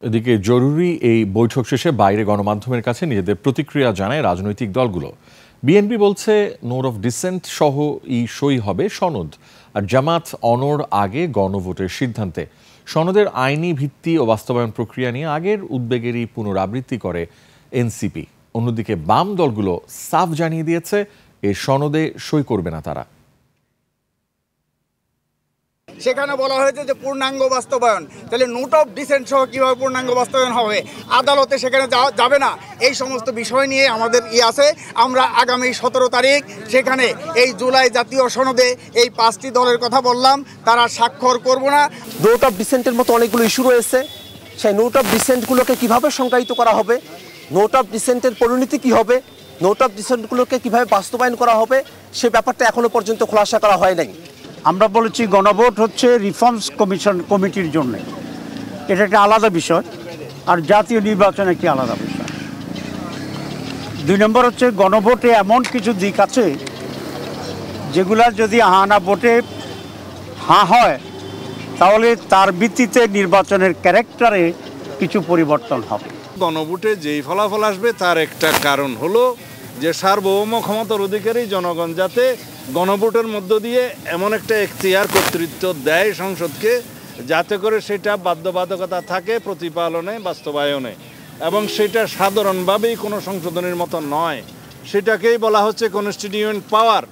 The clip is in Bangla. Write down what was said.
এদিকে জরুরি এই বৈঠক শেষে বাইরে গণমাধ্যমের কাছে নিজেদের প্রতিক্রিয়া জানায় রাজনৈতিক দলগুলো। বিএনপি বলছে নোট অফ ডিসেন্ট সহ সই হবে সনদ, আর জামাত অনড় আগে গণভোটের সিদ্ধান্তে। সনদের আইনি ভিত্তি ও বাস্তবায়ন প্রক্রিয়া নিয়ে আগের উদ্বেগেরই পুনরাবৃত্তি করে এনসিপি। অন্যদিকে বাম দলগুলো সাফ জানিয়ে দিয়েছে এ সনদে সই করবে না তারা। সেখানে বলা হয়েছে যে পূর্ণাঙ্গ বাস্তবায়ন, তাহলে নোট অফ ডিসেন্ট সহ কীভাবে পূর্ণাঙ্গ বাস্তবায়ন হবে? আদালতে সেখানে যাবে না। এই সমস্ত বিষয় নিয়ে আমাদের আছে। আমরা আগামী 17 তারিখ সেখানে এই জুলাই জাতীয় সনদে এই 5টি দলের কথা বললাম, তারা স্বাক্ষর করব না। নোট অফ ডিসেন্টের মতো অনেকগুলো ইস্যু রয়েছে, সেই নোট অফ ডিসেন্টগুলোকে কীভাবে সংজ্ঞায়িত করা হবে, নোট অফ ডিসেন্টের পরিণতি কী হবে, নোট অফ ডিসেন্টগুলোকে কীভাবে বাস্তবায়ন করা হবে, সে ব্যাপারটা এখনও পর্যন্ত খোলাসা করা হয় নাই। আমরা বলেছি গণভোট হচ্ছে রিফর্মস কমিটির জন্য, এটা একটা আলাদা বিষয়, আর জাতীয় নির্বাচন একটি আলাদা বিষয়। 2 নম্বর হচ্ছে গণভোটে এমন কিছু দিক আছে যেগুলা যদি হা না ভোটে হ্যাঁ হয়, তাহলে তার ভিত্তিতে নির্বাচনের ক্যারেক্টারে কিছু পরিবর্তন হবে। গণভোটে যেই ফলাফল আসবে তার একটা কারণ হলো যে সার্বভৌম ক্ষমতার অধিকারী জনগণ যাতে গণভোটের মধ্য দিয়ে এমন একটা এখতিয়ার কর্তৃত্ব দেয় সংসদকে, যাতে করে সেটা বাধ্যবাধকতা থাকে প্রতিপালনে, বাস্তবায়নে, এবং সেটা সাধারণভাবেই কোনো সংশোধনের মতো নয়। সেটাকেই বলা হচ্ছে কনস্টিটিউয়েন্ট পাওয়ার।